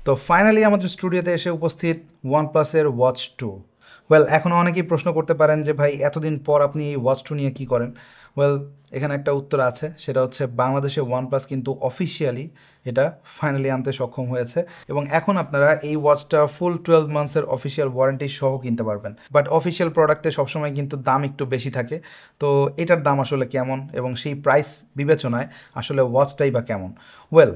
তো ফাইনালি আমাদের স্টুডিওতে এসে উপস্থিত ওয়ানপ্লাসের ওয়াচ টু। ওয়েল, এখনও অনেকেই প্রশ্ন করতে পারেন যে ভাই এতদিন পর আপনি এই ওয়াচ টু নিয়ে কী করেন। ওয়েল, এখানে একটা উত্তর আছে, সেটা হচ্ছে বাংলাদেশে ওয়ানপ্লাস কিন্তু অফিসিয়ালি এটা ফাইনালি আনতে সক্ষম হয়েছে এবং এখন আপনারা এই ওয়াচটা ফুল 12 মান্থসের অফিসিয়াল ওয়ারেন্টি সহ কিনতে পারবেন। বাট অফিসিয়াল প্রোডাক্টে সবসময় কিন্তু দাম একটু বেশি থাকে। তো এটার দাম আসলে কেমন এবং সেই প্রাইস বিবেচনায় আসলে ওয়াচটাই বা কেমন। ওয়েল,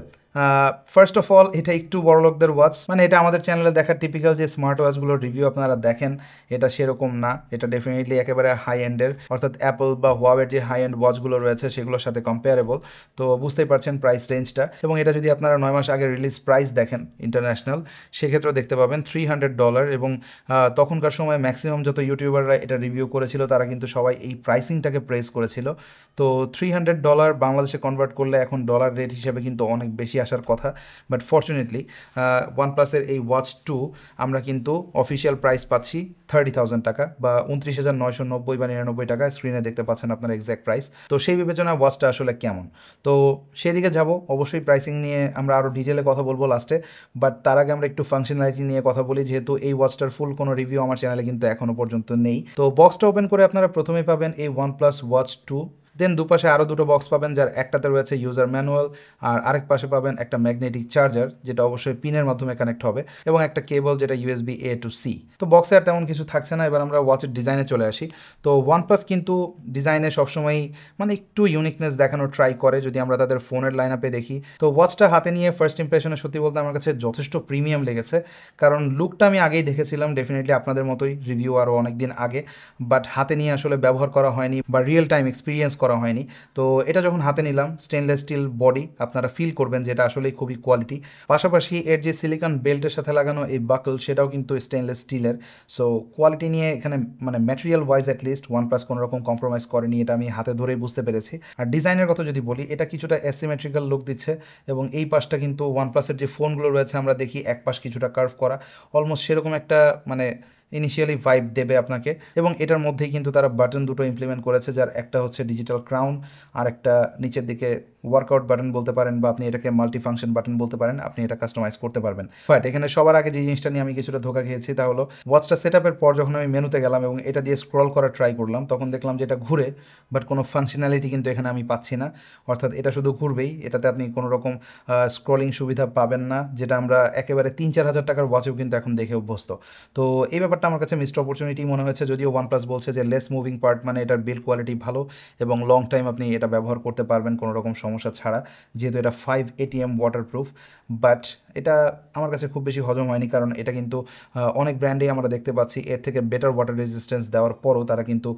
ফার্স্ট অফ অল এটা একটু বড় লোকদের ওয়াচ, মানে এটা আমাদের চ্যানেলে দেখা টিপিক্যাল যে স্মার্ট ওয়াচগুলোর রিভিউ আপনারা দেখেন এটা সেরকম না। এটা ডেফিনেটলি একেবারে হাই এন্ডের, অর্থাৎ অ্যাপল বা হোয়াওয়ের যে হাই এন্ড ওয়াচগুলো রয়েছে সেগুলোর সাথে কম্পেয়ারেবল। তো বুঝতেই পারছেন প্রাইস রেঞ্জটা। এবং এটা যদি আপনারা 9 মাস আগে রিলিজ প্রাইস দেখেন ইন্টারন্যাশনাল, সেক্ষেত্রেও দেখতে পাবেন $300। এবং তখনকার সময় ম্যাক্সিমাম যত ইউটিউবাররা এটা রিভিউ করেছিল তারা কিন্তু সবাই এই প্রাইসিংটাকে প্রেস করেছিল। তো $300 বাংলাদেশে কনভার্ট করলে এখন ডলার রেট হিসেবে কিন্তু অনেক বেশি আসার কথা। বাট ফর্চুনেটলি ওয়ানপ্লাসের এই ওয়াচ টু আমরা কিন্তু অফিসিয়াল প্রাইস পাচ্ছি 30,000 টাকা বা 29,990 বা 99 টাকা। স্ক্রিনে দেখতে পাচ্ছেন আপনার এক্স্যাক্ট প্রাইস। তো সেই বিবেচনায় ওয়াচটা আসলে কেমন, তো সেদিকে যাব। অবশ্যই প্রাইসিং নিয়ে আমরা আরও ডিটেলে কথা বলবো লাস্টে, বাট তার আগে আমরা একটু ফাংশনালিটি নিয়ে কথা বলি, যেহেতু এই ওয়াচটার ফুল কোনো রিভিউ আমার চ্যানেলে কিন্তু এখনও পর্যন্ত নেই। তো বক্সটা ওপেন করে আপনারা প্রথমেই পাবেন এই ওয়ানপ্লাস ওয়াচ টু। দেন দুপাশে আরও দুটো বক্স পাবেন, যার একটাতে রয়েছে ইউজার ম্যানুয়াল আর আরেক পাশে পাবেন একটা ম্যাগনেটিক চার্জার, যেটা অবশ্যই পিনের মাধ্যমে কানেক্ট হবে, এবং একটা কেবল যেটা USB A to C। তো বক্সে আর তেমন কিছু থাকছে না। এবার আমরা ওয়াচের ডিজাইনে চলে আসি। তো ওয়ানপ্লাস কিন্তু ডিজাইনে সবসময়ই মানে একটু ইউনিকনেস দেখানোর ট্রাই করে, যদি আমরা তাদের ফোনের লাইন আপে দেখি। তো ওয়াচটা হাতে নিয়ে ফার্স্ট ইম্প্রেশনে সত্যি বলতে আমার কাছে যথেষ্ট প্রিমিয়াম লেগেছে, কারণ লুকটা আমি আগেই দেখেছিলাম ডেফিনেটলি আপনাদের মতোই, রিভিউ আরও অনেক দিন আগে, বাট হাতে নিয়ে আসলে ব্যবহার করা হয়নি বা রিয়েল টাইম এক্সপিরিয়েন্স করা হয়নি। তো এটা যখন হাতে নিলাম, স্টেনলেস স্টিল বডি, আপনারা ফিল করবেন যে এটা আসলেই খুবই কোয়ালিটি। পাশাপাশি এর যে সিলিকন বেল্টের সাথে লাগানো এই বাকল, সেটাও কিন্তু স্টেনলেস স্টিলের। সো কোয়ালিটি নিয়ে এখানে মানে ম্যাটেরিয়াল ওয়াইজ অ্যাটলিস্ট ওয়ানপ্লাস কোনো রকম কম্প্রোমাইজ করেনি, এটা আমি হাতে ধরেই বুঝতে পেরেছি। আর ডিজাইনের কথা যদি বলি, এটা কিছুটা অ্যাসিমেট্রিক্যাল লুক দিচ্ছে, এবং এই পাশটা কিন্তু ওয়ানপ্লাসের যে ফোনগুলো রয়েছে আমরা দেখি এক পাশ কিছুটা কার্ভ করা, অলমোস্ট সেরকম একটা মানে ইনিশিয়ালি ভাইব দেবে আপনাকে। এবং এটার মধ্যেই কিন্তু তারা বাটন দুটো ইমপ্লিমেন্ট করেছে, যার একটা হচ্ছে ডিজিটাল ক্রাউন আর একটা নিচের দিকে ওয়ার্কআউট বাটন বলতে পারেন, বা আপনি এটাকে মাল্টি ফাংশন বাটন বলতে পারেন, আপনি এটা কাস্টমাইজ করতে পারবেন। বাট এখানে সবার আগে যে জিনিসটা নিয়ে আমি কিছুটা ধোকা খেয়েছি তা হলো ওয়াচটা সেট আপের পর যখন আমি মেনুতে গেলাম এবং এটা দিয়ে স্ক্রল করার ট্রাই করলাম, তখন দেখলাম যে এটা ঘুরে, বাট কোনো ফাংশনালিটি কিন্তু এখানে আমি পাচ্ছি না। অর্থাৎ এটা শুধু ঘুরবেই, এটাতে আপনি কোনো রকম স্ক্রলিং সুবিধা পাবেন না, যেটা আমরা একেবারে 3-4 হাজার টাকার ওয়াচেও কিন্তু এখন দেখে অভ্যস্ত। তো এই ব্যাপারটা আমার কাছে মিসড অপরচুনিটি মনে হয়েছে, যদিও ওয়ানপ্লাস বলছে যে লেস মুভিং পার্ট, মানে এটার বিল্ড কোয়ালিটি ভালো এবং লং টাইম আপনি এটা ব্যবহার করতে পারবেন কোনো রকম সমস্যা ছাড়া, যেহেতু এটা 5 ATM ওয়াটারপ্রুফ। বাট এটা আমার কাছে খুব বেশি হজম হয়নি, কারণ এটা কিন্তু অনেক ব্র্যান্ডেই আমরা দেখতে পাচ্ছি এর থেকে বেটার ওয়াটার রেজিস্ট্যান্স দেওয়ার পরও তারা কিন্তু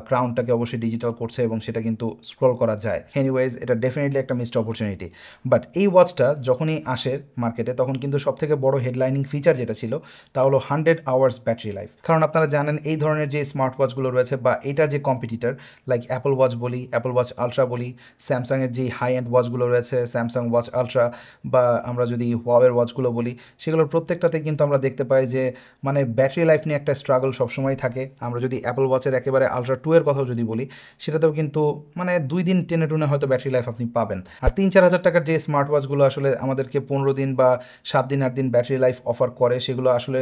ক্রাউনটাকে অবশ্যই ডিজিটাল করছে এবং সেটা কিন্তু স্ক্রল করা যায়। এনিওয়েজ, এটা ডেফিনেটলি একটা মিসড অপরচুনিটি। বাট এই ওয়াচটা যখনই আসে মার্কেটে, তখন কিন্তু সবথেকে বড় হেডলাইনিং ফিচার যেটা ছিল তা হলো 100 আওয়ার্স ব্যাটারি লাইফ। কারণ আপনারা জানেন এই ধরনের যে স্মার্ট ওয়াচগুলো রয়েছে বা এটার যে কম্পিটিটর লাইক অ্যাপল ওয়াচ বলি, অ্যাপল ওয়াচ আলট্রা বলি, স্যামসাংয়ের যে হাই এন্ড ওয়াচগুলো রয়েছে স্যামসাং ওয়াচ আলট্রা, বা আমরা যদি হোয়াওয়ের ওয়াচগুলো বলি, সেগুলোর প্রত্যেকটাতে কিন্তু আমরা দেখতে পাই যে মানে ব্যাটারি লাইফ নিয়ে একটা স্ট্রাগল সবসময় থাকে। আমরা যদি অ্যাপল ওয়াচের একেবারে আলট্রা 2 এর কথাও যদি বলি, সেটাতেও কিন্তু মানে 2 দিন টেনে টুনে হয়তো ব্যাটারি লাইফ আপনি পাবেন। আর 3-4 হাজার টাকার যে স্মার্ট ওয়াচগুলো আসলে আমাদেরকে 15 দিন বা 7 দিন 8 দিন ব্যাটারি লাইফ অফার করে, সেগুলো আসলে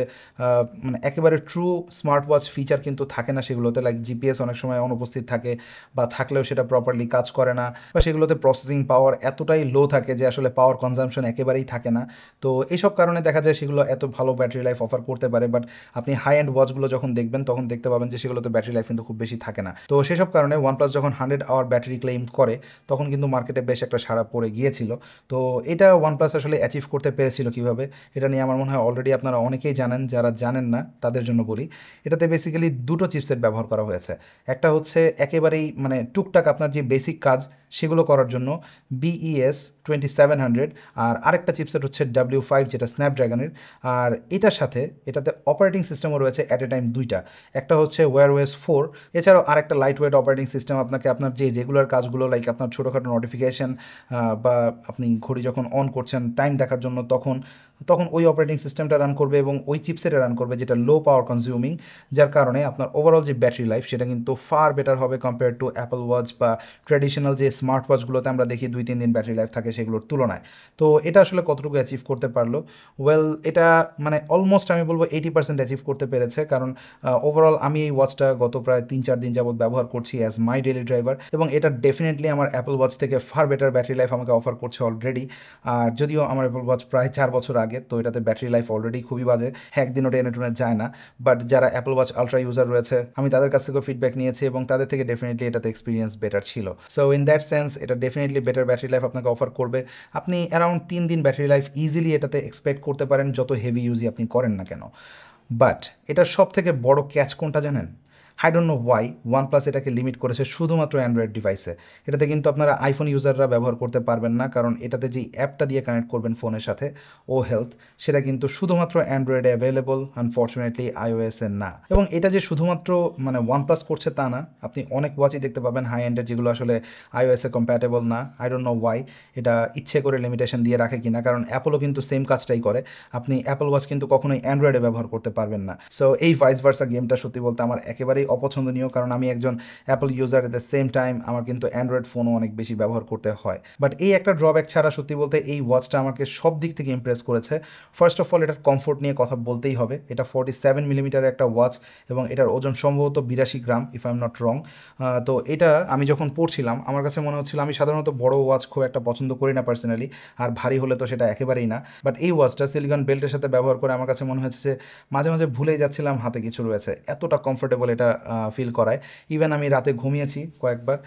মানে একেবারে ট্রু স্মার্ট ওয়াচ ফিচার কিন্তু থাকে না সেগুলোতে। লাইক জিপিএস অনেক সময় অনুপস্থিত থাকে, বা থাকলেও সেটা প্রপারলি কাজ করে না, বা সেগুলোতে প্রসেসিং পাওয়ার এতটাই লো থাকে যে আসলে পাওয়ার কনজাম্পশন একেবারেই থাকে না। তো এইসব কারণে দেখা যায় সেগুলো এত ভালো ব্যাটারি লাইফ অফার করতে পারে, বাট আপনি হাই এন্ড ওয়াচগুলো যখন দেখবেন তখন দেখতে পাবেন যে সেগুলোতে ব্যাটারি লাইফ কিন্তু খুব বেশি থাকে না। তো সেসব কারণে ওয়ানপ্লাস যখন 100 আওয়ার ব্যাটারি ক্লেম করে, তখন কিন্তু মার্কেটে বেশ একটা সাড়া পড়ে গিয়েছিল। তো এটা ওয়ানপ্লাস আসলে অ্যাচিভ করতে পেরেছিল কীভাবে, এটা নিয়ে আমার মনে হয় অলরেডি আপনারা অনেকেই জানেন। যারা জানেন না তাদের জন্য বলি, এটাতে বেসিক্যালি দুটো চিপসেট ব্যবহার করা হয়েছে। একটা হচ্ছে একেবারেই মানে টুকটাক আপনার যে বেসিক কাজ সেগুলো করার জন্য BES 2700, আর আরেকটা চিপসেট হচ্ছে W5 যেটা স্ন্যাপড্রাগনের। আর এটার সাথে এটাতে অপারেটিং সিস্টেমও রয়েছে অ্যাট এ টাইম দুইটা, একটা হচ্ছে Wear OS 4, এছাড়াও আরেকটা লাইট ওয়েট অপারেটিং সিস্টেম আপনাকে আপনার যে রেগুলার কাজগুলো লাইক আপনার ছোটোখাটো নোটিফিকেশান বা আপনি ঘড়ি যখন অন করছেন টাইম দেখার জন্য, তখন তখন ওই অপারেটিং সিস্টেমটা রান করবে এবং ওই চিপসেটে রান করবে যেটা লো পাওয়ার কনজিউমিং, যার কারণে আপনার ওভারঅল যে ব্যাটারি লাইফ সেটা কিন্তু ফার বেটার হবে কম্পেয়ার টু অ্যাপল ওয়াচ বা ট্র্যাডিশনাল যে স্মার্ট ওয়াচগুলোতে আমরা দেখি 2-3 দিন ব্যাটারি লাইফ থাকে সেগুলোর তুলনায়। তো এটা আসলে কতটুকু অ্যাচিভ করতে পারলো? ওয়েল, এটা মানে অলমোস্ট আমি বলবো 80% অ্যাচিভ করতে পেরেছে, কারণ ওভারঅল আমি এই ওয়াচটা গত প্রায় 3-4 দিন যাবত ব্যবহার করছি অ্যাজ মাই ডেলি ড্রাইভার, এবং এটা ডেফিনেটলি আমার অ্যাপল ওয়াচ থেকে ফার বেটার ব্যাটারি লাইফ আমাকে অফার করছে অলরেডি। আর যদিও আমার অ্যাপল ওয়াচ প্রায় 4 বছর আগে, তো এটাতে ব্যাটারি লাইফ অলরেডি খুবই বাজে, একদিনও টেনে টুনে যায় না। বাট যারা অ্যাপল ওয়াচ আলট্রা ইউজার রয়েছে আমি তাদের কাছ থেকেও ফিডব্যাক নিয়েছি এবং তাদের থেকে ডেফিনেটলি এটাতে এক্সপিরিয়েন্স বেটার ছিল। সো ইন দ্যাট সেন্স এটা ডেফিনেটলি বেটার ব্যাটারি লাইফ আপনাকে অফার করবে। আপনি অ্যারাউন্ড 3 দিন ব্যাটারি লাইফ ইজিলি এটাতে এক্সপেক্ট করতে পারেন যত হেভি ইউজই আপনি করেন না কেন। বাট এটার সব থেকে বড় ক্যাচ কোনটা জানেন? I don't know Y OnePlus এটাকে লিমিট করেছে শুধুমাত্র অ্যান্ড্রয়েড ডিভাইসে। এটাতে কিন্তু আপনারা আইফোন ইউজাররা ব্যবহার করতে পারবেন না, কারণ এটাতে যেই অ্যাপটা দিয়ে কানেক্ট করবেন ফোনের সাথে ও হেলথ, সেটা কিন্তু শুধুমাত্র অ্যান্ড্রয়েডে অ্যাভেলেবল, আনফর্চুনেটলি iOS-এ না। এবং এটা যে শুধুমাত্র মানে OnePlus করছে তা না, আপনি অনেক ওয়াচই দেখতে পাবেন হাই এন্ডের যেগুলো আসলে iOS-এ কম্প্যাটেবল না। আই ডোন্ট নো ওয়াই, এটা ইচ্ছে করে লিমিটেশন দিয়ে রাখে কিনা, কারণ অ্যাপলও কিন্তু সেম কাজটাই করে। আপনি অ্যাপল ওয়াচ কিন্তু কখনোই অ্যান্ড্রয়েডে ব্যবহার করতে পারবেন না। সো এই ভাইস ভার্সা গেমটা সত্যি বলতে আমার একেবারেই অপছন্দনীয়, কারণ আমি একজন Apple user, at the same time আমার কিন্তু অ্যান্ড্রয়েড ফোনও অনেক বেশি ব্যবহার করতে হয়। বাট এই একটা ড্রব্যাক ছাড়া সত্যি বলতে এই ওয়াচটা আমাকে সব দিক থেকে ইমপ্রেস করেছে। ফার্স্ট অফ অল এটার কমফোর্ট নিয়ে কথা বলতেই হবে। এটা 47 মিলিমিটারের একটা ওয়াচ এবং এটার ওজন সম্ভবত 82 gram, if I am not wrong. তো এটা আমি যখন পড়ছিলাম আমার কাছে মনে হচ্ছিল, আমি সাধারণত বড় ওয়াচ খুব একটা পছন্দ করি না পার্সোনালি, আর ভারী হলে তো সেটা একেবারেই না। বাট এই ওয়াচটা সিলিকন বেল্টের সাথে ব্যবহার করে আমার কাছে মনে হয়েছে যে মাঝে মাঝে ভুলেই যাচ্ছিলাম হাতে কিছু রয়েছে, এতটা কমফোর্টেবল এটা ফিল করায়। ইভেন আমি রাতে ঘুমিয়েছি কয়েকবার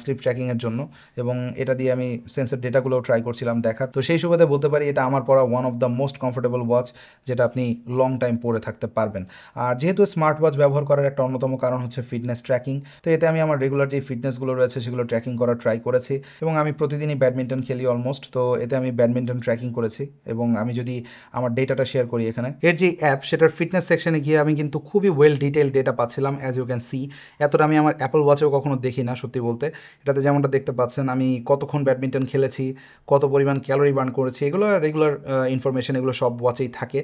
স্লিপ ট্র্যাকিংয়ের জন্য, এবং এটা দিয়ে আমি সেন্সর ডেটাগুলোও ট্রাই করছিলাম দেখার। তো সেই সুবাদে বলতে পারি এটা আমার পরা one of the most comfortable watch, যেটা আপনি লং টাইম পরে থাকতে পারবেন। আর যেহেতু স্মার্ট ওয়াচ ব্যবহার করার একটা অন্যতম কারণ হচ্ছে ফিটনেস ট্র্যাকিং, তো এতে আমি আমার রেগুলার যে ফিটনেসগুলো রয়েছে সেগুলো ট্র্যাকিং করার ট্রাই করেছি, এবং আমি প্রতিদিনই ব্যাডমিন্টন খেলি অলমোস্ট, তো এতে আমি ব্যাডমিন্টন ট্র্যাকিং করেছি। এবং আমি যদি আমার ডেটাটা শেয়ার করি এখানে, এর যে অ্যাপ সেটার ফিটনেস সেকশনে গিয়ে আমি কিন্তু খুবই ওয়েল ডিটেইল ডেটা পাচ্ছিলাম, অ্যাজ ইউ ক্যান সি। এতটা আমি আমার অ্যাপল ওয়াচেও কখনো দেখি না সত্যি বলতে। এটাতে যেমনটা দেখতে পাচ্ছেন আমি কতক্ষণ ব্যাডমিন্টন খেলেছি, কত পরিমাণ ক্যালোরি বার্ন করেছি, এগুলো রেগুলার ইনফরমেশন, এগুলো সব ওয়াচেই থাকে।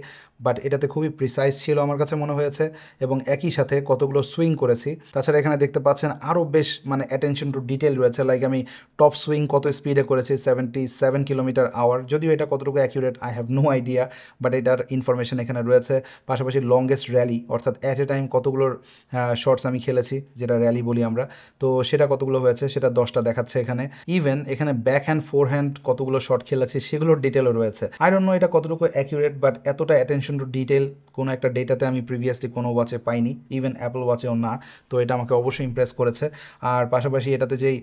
বাট এটাতে খুবই প্রিসাইজ ছিল আমার কাছে মনে হয়েছে, এবং একই সাথে কতগুলো সুইং করেছি। তাছাড়া এখানে দেখতে পাচ্ছেন আরও বেশ মানে অ্যাটেনশন টু ডিটেল রয়েছে, লাইক আমি টপ সুইং কত স্পিডে করেছি, 77 কিলোমিটার আওয়ার। যদিও এটা কতটুকু accurate I have no idea, but এটার ইনফরমেশন এখানে রয়েছে। পাশাপাশি লংগেস্ট র্যালি, অর্থাৎ অ্যাট এ টাইম কতগুলোর শর্টস আমি খেলেছি, যেটা র্যালি বলি আমরা, তো সেটা কতগুলো হয়েছে সেটা 10টা দেখাচ্ছে এখানে। ইভেন এখানে ব্যাক হ্যান্ড ফোর হ্যান্ড কতগুলো শট খেলেছি সেগুলোর ডিটেলও রয়েছে। আই ডোন্ট নো এটা কতটুকু অ্যাকিউরেট, বাট এতটা অ্যাটেনশন টু ডিটেল কোনো একটা ডেটাতে আমি প্রিভিয়াসলি কোনো ওয়াচে পাইনি, ইভেন অ্যাপল ওয়াচেও না। তো এটা আমাকে অবশ্যই ইমপ্রেস করেছে। আর পাশাপাশি এটাতে যেই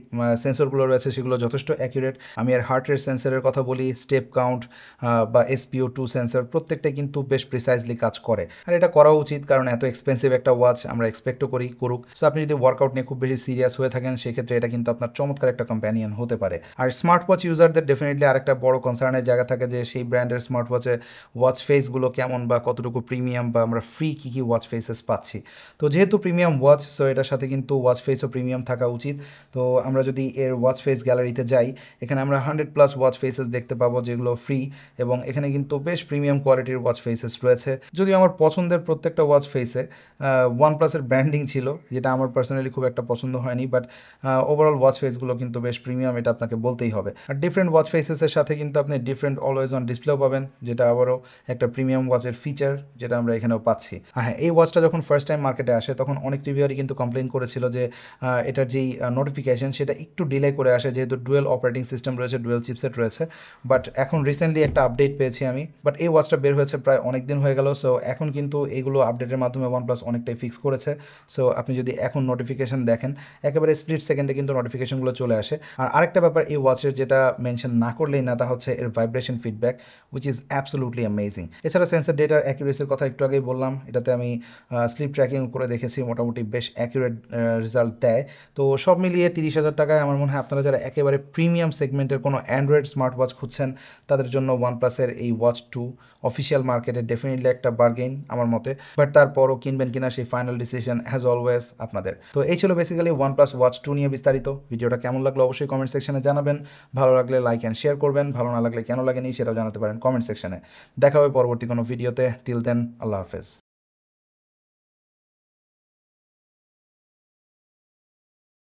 সেন্সরগুলো রয়েছে সেগুলো যথেষ্ট অ্যাকিউরেট। আমি আর হার্ট রেট সেন্সরের কথা বলি, স্টেপ কাউন্ট বা SpO2 সেন্সর, প্রত্যেকটাই কিন্তু বেশ প্রিসাইজলি কাজ করে। আর এটা করা উচিত, কারণ এত এক্সপেন্সিভ একটা ওয়াচ আমরা এক্সপেক্টও করি করুক। সো আপনি যদি ওয়ার্কআউট নিয়ে খুব বেশি সিরিয়াস হয়ে থাকেন সেক্ষেত্রে এটা কিন্তু আপনার চমৎকার একটা কম্প্যানিয়ন হতে পারে। আর স্মার্ট ওয়াচ ইউজারদের ডেফিনেটলি আরেকটা বড় কনসার্নের জায়গা থাকে যে সেই ব্র্যান্ডের স্মার্ট ওয়াচে ওয়াচ ফেসগুলো কেমন বা কতটুকু প্রিমিয়াম, বা আমরা ফ্রি কী কী ওয়াচ ফেসেস পাচ্ছি। তো যেহেতু প্রিমিয়াম ওয়াচ, সো এটার সাথে কিন্তু ওয়াচ ফেসও প্রিমিয়াম থাকা উচিত। তো আমরা যদি এর ওয়াচ ফেস গ্যালারিতে যাই, এখানে আমরা 100+ ওয়াচ ফেসেস দেখতে পাবো যেগুলো ফ্রি, এবং এখানে কিন্তু বেশ প্রিমিয়াম কোয়ালিটির ওয়াচ ফেসেস রয়েছে। যদিও আমার পছন্দের প্রত্যেকটা ওয়াচ ফেসে OnePlus-এর ব্র্যান্ডিং ছিল, যেটা আমার পার্সোনালি খুব একটা পছন্দ হয়নি, বাট ওভারঅল ওয়াচ ফেসগুলো কিন্তু বেশ প্রিমিয়াম, এটা আপনাকে বলতেই হবে। আর ডিফারেন্ট ওয়াচ ফেসেসের সাথে কিন্তু আপনি ডিফারেন্ট অলওয়েজ অন ডিসপ্লেও পাবেন, যেটা আবারও একটা প্রিমিয়াম ওয়াচের ফিচার, যেটা আমরা এখানেও পাচ্ছি। আর হ্যাঁ, এই ওয়াচটা যখন ফার্স্ট টাইম মার্কেটে আসে তখন অনেক রিভিউয়ারই কিন্তু কমপ্লেন করেছিল যে এটার যেই নোটিফিকেশন সেটা একটু ডিলে করে আসে, যেহেতু ডুয়েল অপারেটিং সিস্টেম রয়েছে, ডুয়েল চিপসেট রয়েছে। বাট এখন রিসেন্টলি একটা আপডেট পেয়েছি আমি, বাট এই ওয়াচটা বের হয়েছে প্রায় অনেক দিন হয়ে গেল। সো এখন কিন্তু এইগুলো আপডেটের মাধ্যমে OnePlus অনেকটাই ফিক্স করেছে। সো আপনি যদি এখন নোটিফিকেশন দেখেন একেবারে স্প্লিট সেকেন্ডে কিন্তু নোটিফিকেশনগুলো চলে আসে। আর আরেকটা ব্যাপার এই ওয়াচের যেটা মেনশন না করলেই না, তা হচ্ছে এর vibration feedback, which is absolutely amazing. এছাড়া সেন্সর ডেটার অ্যাকিউরেসির কথা একটু আগেই বললাম, এটাতে আমি স্লিপ ট্র্যাকিং করে দেখেছি, মোটামুটি বেশ অ্যাকিউরেট রেজাল্ট দেয়। তো সব মিলিয়ে 30,000 টাকায় আমার মনে হয় আপনারা যারা একেবারে প্রিমিয়াম সেগমেন্টের কোনো অ্যান্ড্রয়েড স্মার্ট ওয়াচ খুঁজছেন তাদের জন্য OnePlus-এর এই ওয়াচ 2 অফিসিয়াল মার্কেটে ডেফিনেটলি একটা বার্গেইন আমার মতে। বাট তারপরও কিনবেন কিনা সেই ফাইনাল ডিসিশন হ্যাজ অলওয়েজ আপনাদের। তো এই ছিল বেসিক্যালি OnePlus Watch 2 নিয়ে বিস্তারিত। ভিডিওটা কেমন লাগলো অবশ্যই কমেন্ট সেকশনে জানাবেন। ভালো লাগলে লাইক অ্যান্ড শেয়ার করবেন, ভালো না লাগলে কেন লাগেনি সেটাও জানাতে পারেন কমেন্ট সেকশনে। দেখা হবে পরবর্তী কোনো ভিডিওতে। টিল দেন, আল্লাহ হাফেজ।